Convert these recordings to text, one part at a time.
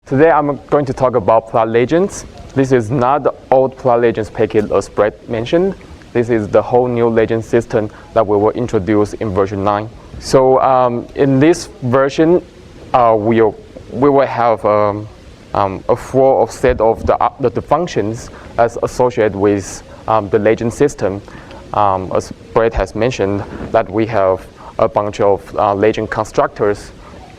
Today I'm going to talk about plot legends. This is not the old plot legends package as Brett mentioned. This is the whole new legend system that we will introduce in version 9. So in this version, we will have a full set of the functions as associated with the legend system. As Brett has mentioned, that we have a bunch of legend constructors,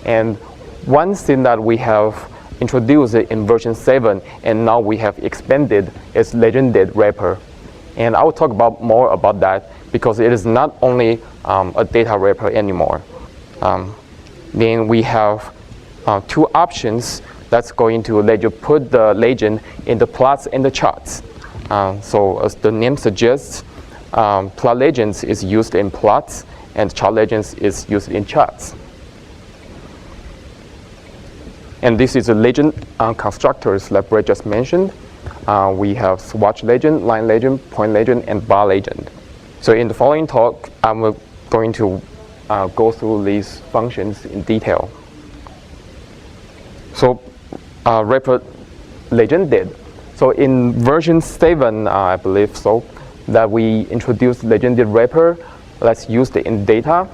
and one thing that we have introduced in version 7 and now we have expanded is legended wrapper, and I will talk more about that because it is not only a data wrapper anymore. Then we have two options that's going to let you put the legend in the plots and the charts. So as the name suggests, plot legends is used in plots and chart legends is used in charts. And this is a legend constructors like Brett just mentioned. We have swatch legend, line legend, point legend, and bar legend. So in the following talk, I'm going to go through these functions in detail. So wrapper legended. So in version 7, I believe so, that we introduced legended wrapper that's used in data,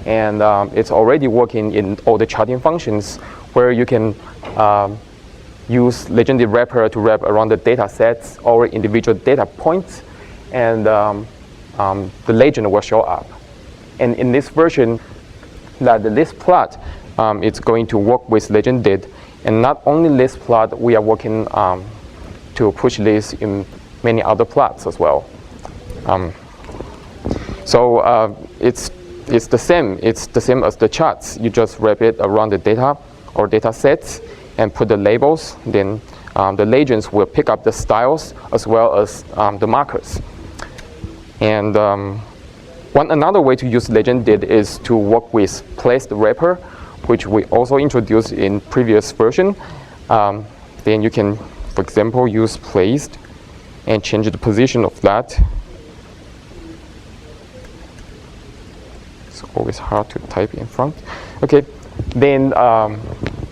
and it's already working in all the charting functions, where you can use legended wrapper to wrap around the data sets or individual data points, and the legend will show up. And in this version, that the list plot, it's going to work with legended, and not only list plot, we are working to push this in many other plots as well. So it's the same. It's the same as the charts. You just wrap it around the data or data sets and put the labels. Then the legends will pick up the styles as well as the markers. And another way to use legended is to work with placed wrapper, which we also introduced in previous version. Then you can, for example, use placed and change the position of that. It's always hard to type in front. Okay, then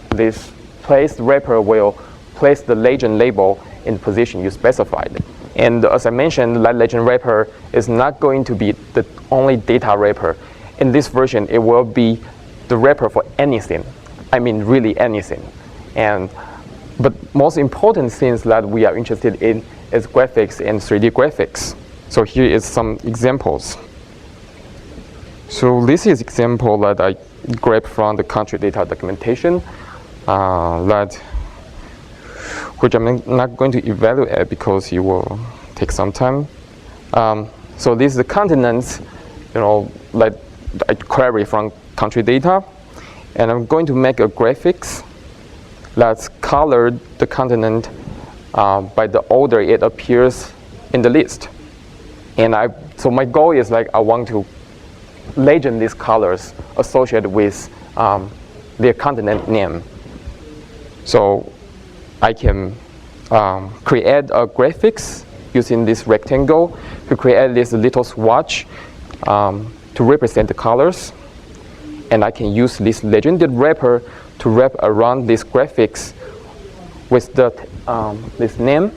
this placed wrapper will place the legend label in the position you specified. And as I mentioned, that legend wrapper is not going to be the only data wrapper. In this version, it will be the wrapper for anything. I mean, really anything. But most important things that we are interested in is graphics and 3D graphics. So here is some examples. So this is example that I grabbed from the country data documentation, which I'm not going to evaluate because it will take some time. So this is the continents, like I query from country data, and I'm going to make a graphics that's colored the continent by the order it appears in the list. And so my goal is I want to legend these colors associated with their continent name. So I can create a graphics using this rectangle to create this little swatch to represent the colors. And I can use this legended wrapper to wrap around this graphics with this name.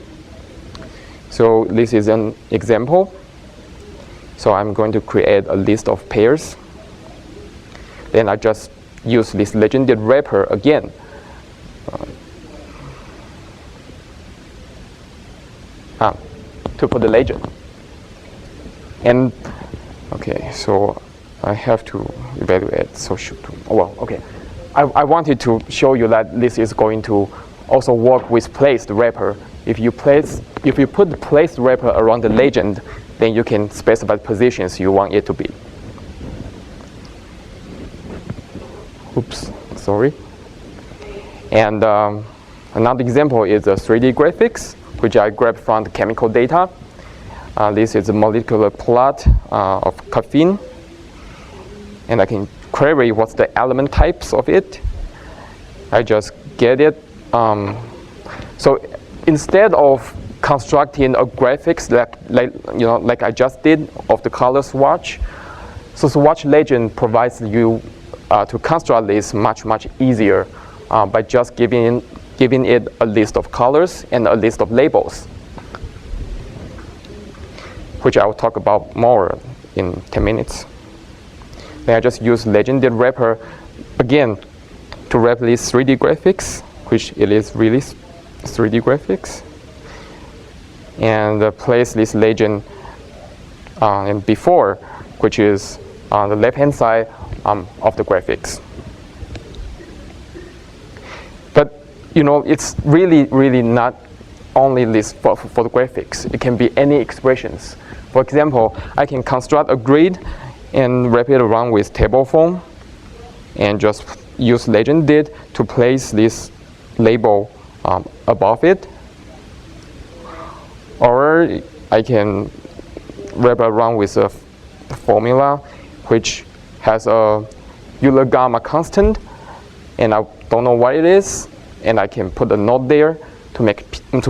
So this is an example. So I'm going to create a list of pairs. Then I just use this legended wrapper again. To put the legend. And okay, so I have to evaluate. So okay. I wanted to show you that this is going to also work with placed wrapper. If you put the placed wrapper around the legend, then you can specify the positions you want it to be. Oops, sorry. And another example is a 3D graphics, which I grabbed from the chemical data. This is a molecular plot of caffeine. And I can query what's the element types of it. I just get it. So instead of constructing a graphics like I just did of the color swatch, so swatch legend provides you to construct this much easier by just giving giving it a list of colors and a list of labels, which I will talk about more in 10 minutes. Then I just use legended wrapper again to wrap these 3D graphics, which it is really 3D graphics, and place this legend and before, which is on the left-hand side of the graphics. But it's really not only this for the graphics. It can be any expressions. For example, I can construct a grid and wrap it around with table form, and just use legended to place this label above it. Or I can wrap around with a formula which has a Euler gamma constant, and I don't know what it is, and I can put a note there to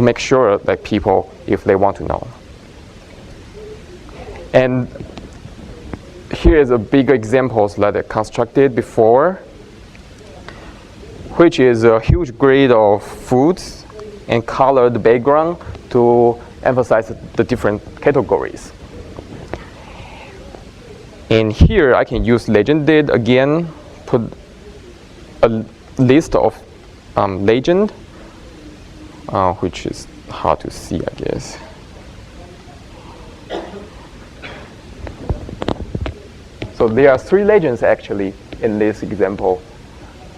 make sure that people, if they want to know. And here is a bigger examples that I constructed before, which is a huge grid of foods and color the background to emphasize the different categories. And here I can use legended again, put a list of legend, which is hard to see, I guess. So there are 3 legends actually in this example.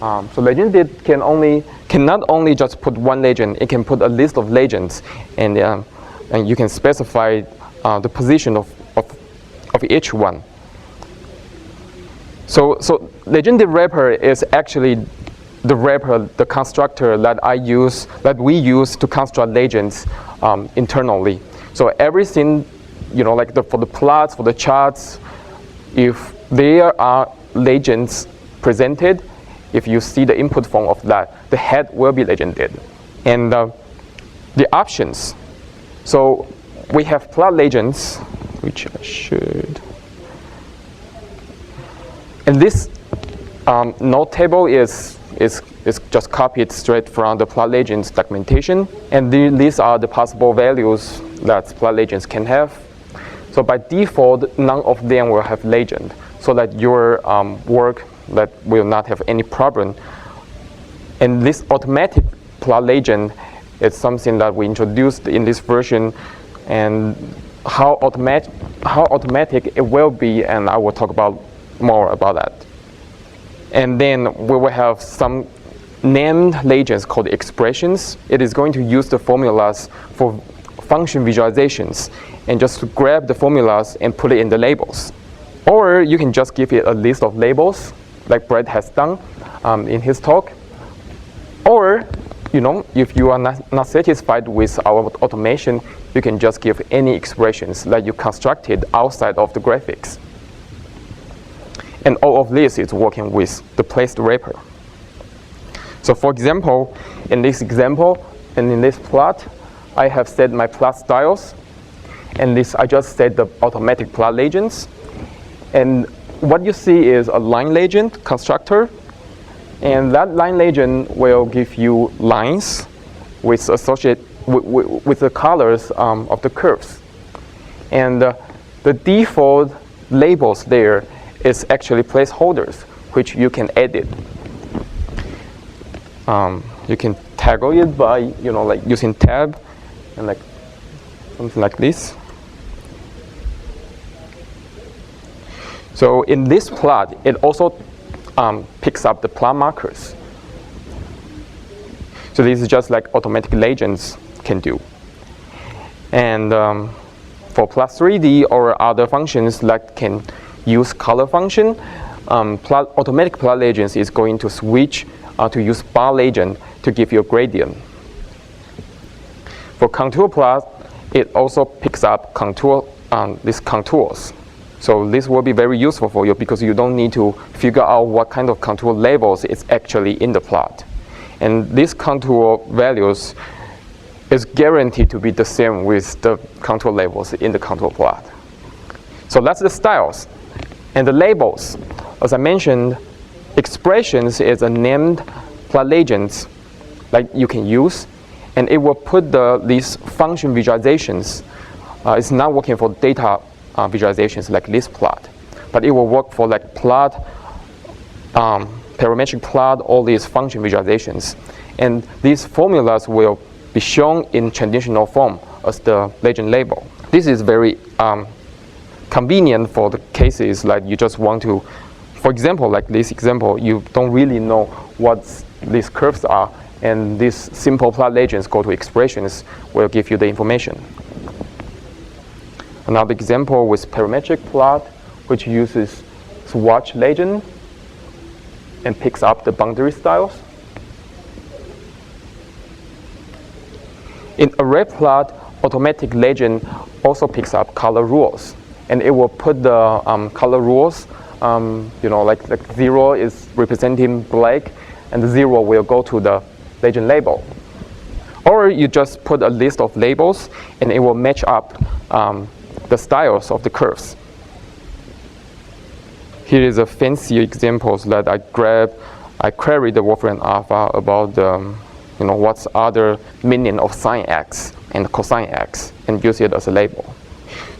So legended cannot only just put one legend, it can put a list of legends, and you can specify the position of each one. So legended wrapper is actually the wrapper, the constructor that we use to construct legends internally. So everything, like for the plots, for the charts, if there are legends presented, if you see the input form of that, the head will be legended. And the options. So we have plot legends, which I should. And this node table is just copied straight from the plot legends documentation. And these are the possible values that plot legends can have. So by default, none of them will have legend, so that your work that will not have any problem. And this automatic plot legend is something that we introduced in this version, and how automatic it will be, and I will talk about more about that. And then we will have some named legends called expressions. It is going to use the formulas for function visualizations and just grab the formulas and put it in the labels. Or you can just give it a list of labels, like Brett has done in his talk. Or, if you are not satisfied with our automation, you can just give any expressions that you constructed outside of the graphics. And all of this is working with the placed wrapper. So for example, in this example, and in this plot, I have set my plot styles. And this, I just set the automatic plot legends. And what you see is a line legend constructor. And that line legend will give you lines with the colors of the curves. And the default labels there is actually placeholders, which you can edit. You can toggle it by, like using tab and like something like this. So in this plot, it also picks up the plot markers. So this is just like automatic legends can do. And for plot 3D or other functions that can use color function, automatic plot legends is going to switch to use bar legend to give you a gradient. For contour plot, it also picks up these contours. So this will be very useful for you because you don't need to figure out what kind of contour labels is actually in the plot. And these contour values is guaranteed to be the same with the contour labels in the contour plot. So that's the styles. And the labels, as I mentioned, expressions is a named plot legends like you can use, and it will put these function visualizations. It's not working for data visualizations like list plot, but it will work for like plot, parametric plot, all these function visualizations. And these formulas will be shown in traditional form as the legend label. This is very convenient for the cases like you just want to, for example, like this example, you don't really know what these curves are, and these simple plot legends go to expressions will give you the information. Another example with parametric plot, which uses swatch legend and picks up the boundary styles. In array plot, automatic legend also picks up color rules, and it will put the color rules, like 0 is representing black, and 0 will go to the legend label. Or you just put a list of labels, and it will match up the styles of the curves. Here is a fancy examples that I queried the Wolfram Alpha about what's other meaning of sine x and cosine x, and use it as a label.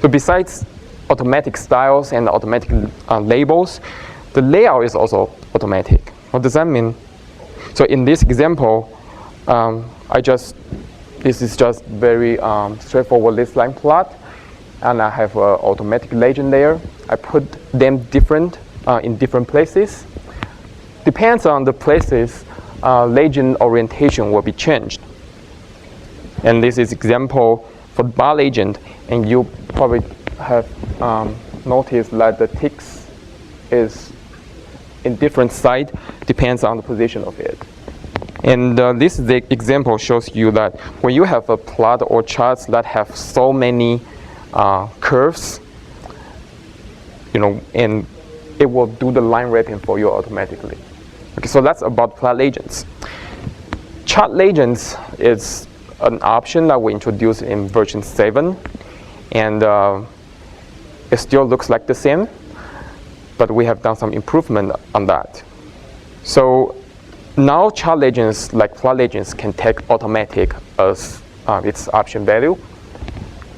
So besides automatic styles and automatic labels, the layout is also automatic. What does that mean? So in this example, this is just very straightforward list line plot, and I have an automatic legend there. I put them in different places. Depends on the places, legend orientation will be changed. And this is example for bar legend, and you probably have noticed that the ticks is in different side, depends on the position of it. And this example shows you that when you have a plot or charts that have so many curves, and it will do the line wrapping for you automatically. Okay, so that's about plot legends. Chart legends is an option that we introduced in version 7, and it still looks like the same, but we have done some improvement on that. So now chart legends, like plot legends, can take automatic as its option value,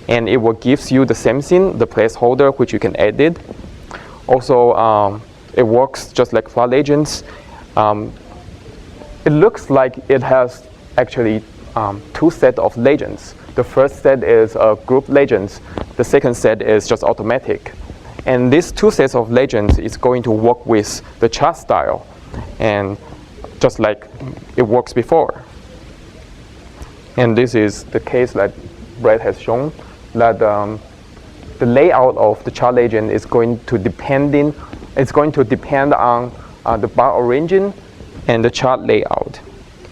and it will give you the same thing, the placeholder, which you can edit. Also, it works just like plot legends. It looks like it has actually 2 sets of legends. The first set is group legends. The second set is just automatic. And these 2 sets of legends is going to work with the chart style, and just like it works before. And this is the case that Brad has shown, that the layout of the chart legend is going to depend on the bar origin and the chart layout.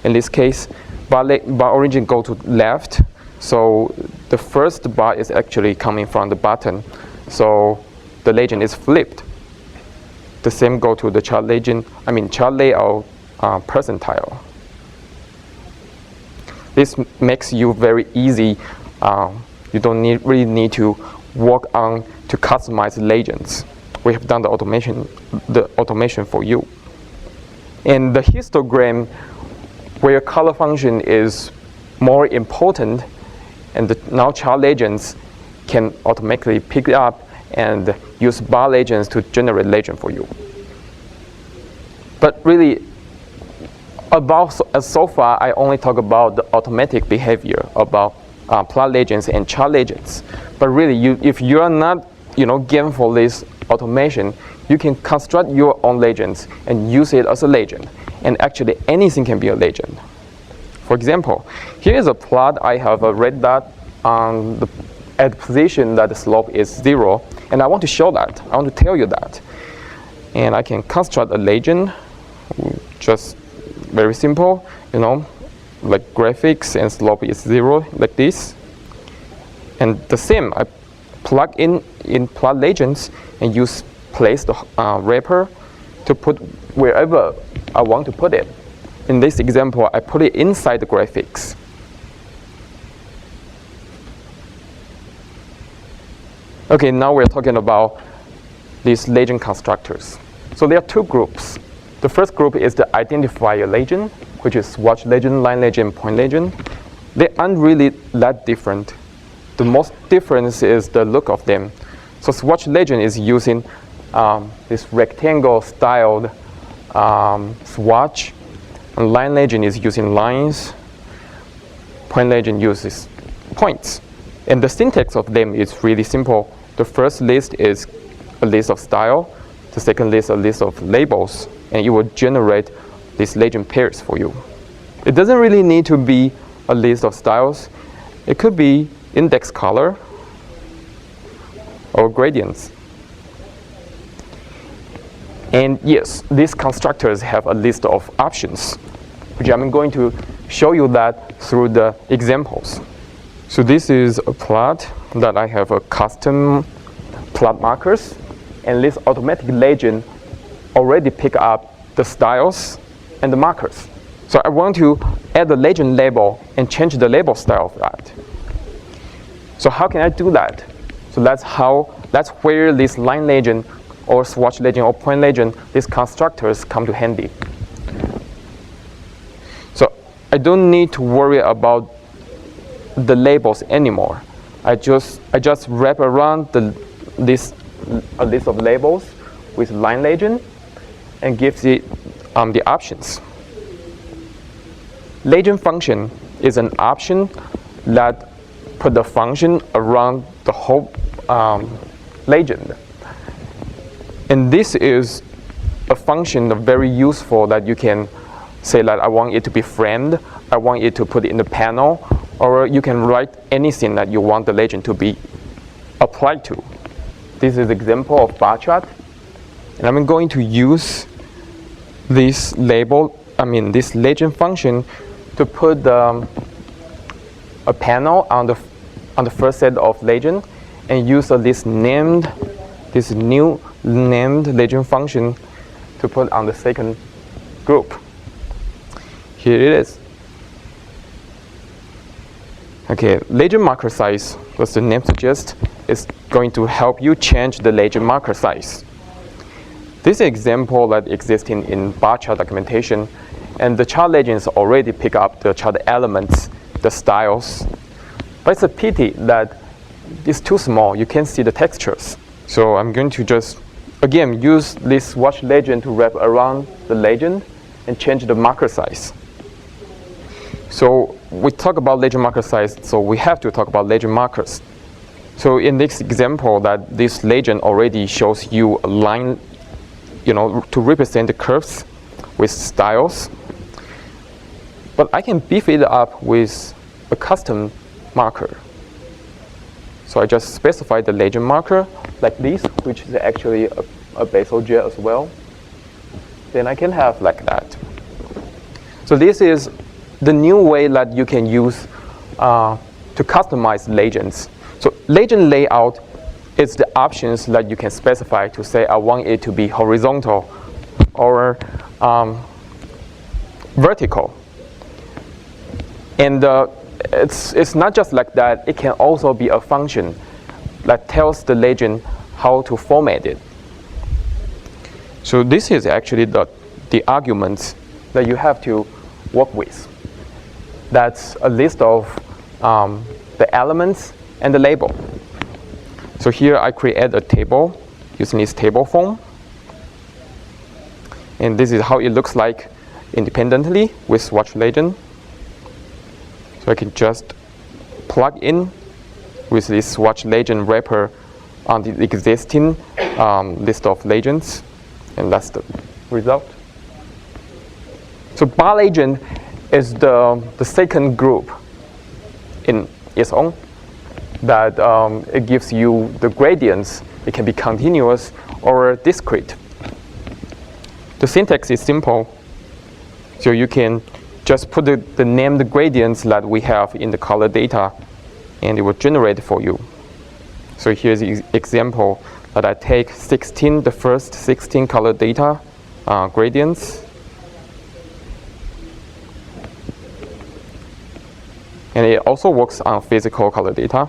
In this case, bar origin go to left, so the first bar is actually coming from the bottom, so the legend is flipped. The same go to the chart layout percentile. This makes you very easy. You don't really need to work on to customize legends. We have done the automation for you. And the histogram, where color function is more important, and now chart legends can automatically pick it up and use bar legends to generate legend for you. But really, so far, I only talk about the automatic behavior about plot legends and chart legends. But really, if you are not game for this automation, you can construct your own legends and use it as a legend. And actually, anything can be a legend. For example, here is a plot. I have a red dot on at the position that the slope is 0, and I want to show that. I want to tell you that. And I can construct a legend, just very simple, like graphics and slope is 0, like this. And the same, I plug in plot legends and use place the wrapper to put wherever I want to put it. In this example, I put it inside the graphics. Okay, now we're talking about these legend constructors. So there are 2 groups. The first group is the identifier legend, which is swatch legend, line legend, point legend, they aren't really that different. The most difference is the look of them. So swatch legend is using this rectangle styled swatch, and line legend is using lines, point legend uses points. And the syntax of them is really simple. The first list is a list of style, the second list a list of labels, and it will generate these legend pairs for you. It doesn't really need to be a list of styles. It could be index color or gradients. And yes, these constructors have a list of options, which I'm going to show you that through the examples. So this is a plot that I have a custom plot markers, and this automatic legend already pick up the styles and the markers. So I want to add the legend label and change the label style of that. So how can I do that? So that's where this line legend or swatch legend or point legend, these constructors come to handy. So I don't need to worry about the labels anymore. I just wrap around a list of labels with line legend and gives it the options. Legend function is an option that put the function around the whole legend. And this is a function that's very useful that you can say that I want it to be framed, I want it to put it in the panel, or you can write anything that you want the legend to be applied to. This is an example of bar chart. And I'm going to use this this legend function to put a panel on the first set of legend and use this new named legend function to put on the second group. Here it is. Okay, legend marker size, as the name suggests, is going to help you change the legend marker size. This is an example that exists in bar chart documentation, and the chart legends already pick up the chart elements, the styles. But it's a pity that it's too small. You can't see the textures. So I'm going to just, again, use this swatch legend to wrap around the legend and change the marker size. So we talk about legend marker size, so we have to talk about legend markers. So in this example, that this legend already shows you a line, to represent the curves with styles. But I can beef it up with a custom marker. So I just specify the legend marker like this, which is actually a Bezier jet as well. Then I can have like that. So this is the new way that you can use to customize legends. So legend layout is the options that you can specify to say I want it to be horizontal or vertical. And it's not just like that. It can also be a function that tells the legend how to format it. So this is actually the arguments that you have to work with. That's a list of the elements and the label. So here I create a table using this table form. And this is how it looks like independently with swatch legend. So I can just plug in with this swatch legend wrapper on the existing list of legends, and that's the result. So bar legend is the second group in its own, that it gives you the gradients. It can be continuous or discrete. The syntax is simple, so you can just put the named gradients that we have in the color data, and it will generate for you. So here's the example that I take the first 16 color data gradients, and it also works on physical color data.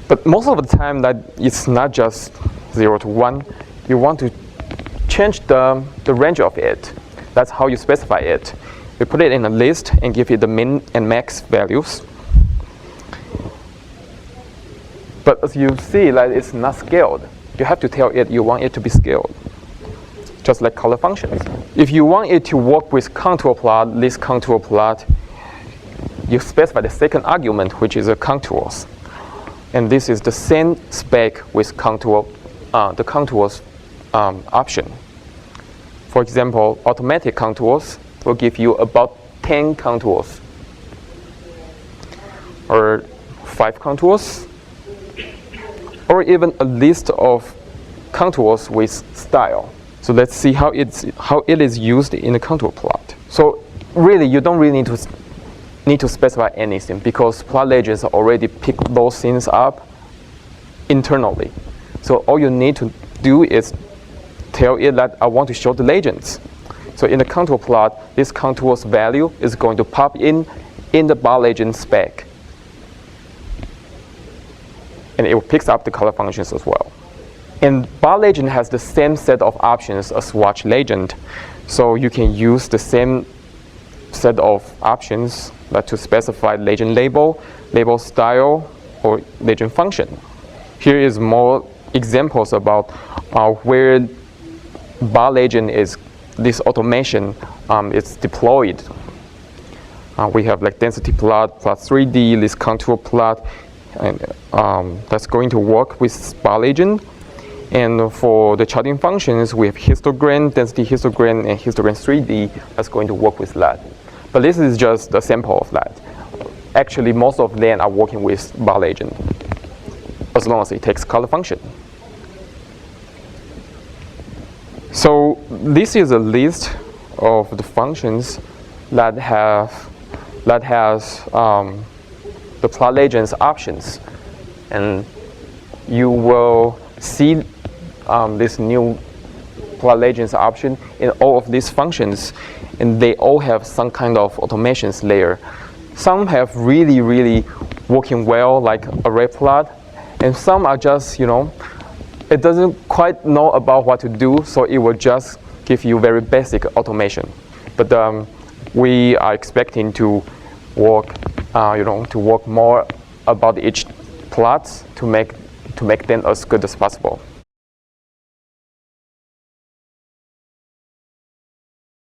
But most of the time that it's not just 0 to 1. You want to change the range of it. That's how you specify it. We put it in a list and give it the min and max values. But as you see, like, it's not scaled. You have to tell it you want it to be scaled, just like color functions. If you want it to work with contour plot, this contour plot, you specify the second argument, which is a contours. And this is the same spec with contour, the contours option. For example, automatic contours will give you about 10 contours, or 5 contours, or even a list of contours with style. So let's see how it is used in the contour plot. So really, you don't really need to specify anything, because plot legends already pick those things up internally. So all you need to do is tell it that I want to show the legends. So in the contour plot, this contours value is going to pop in the bar legend spec, and it picks up the color functions as well. And bar legend has the same set of options as watch legend, so you can use the same set of options to specify legend label, label style, or legend function. Here is more examples about where bar legend is, this automation is deployed. We have like density plot, plot 3D, this contour plot, and that's going to work with bar legend. And for the charting functions, we have histogram, density histogram, and histogram 3D that's going to work with that. But this is just a sample of that. Actually, most of them are working with bar legend, as long as it takes color function. So this is a list of the functions that has the plot legends options, and you will see this new plot legends option in all of these functions, and they all have some kind of automations layer. Some have really working well, like array plot, and some are just, it doesn't quite know about what to do, so it will just give you very basic automation. But we are expecting to work, to work more about each plots to make them as good as possible.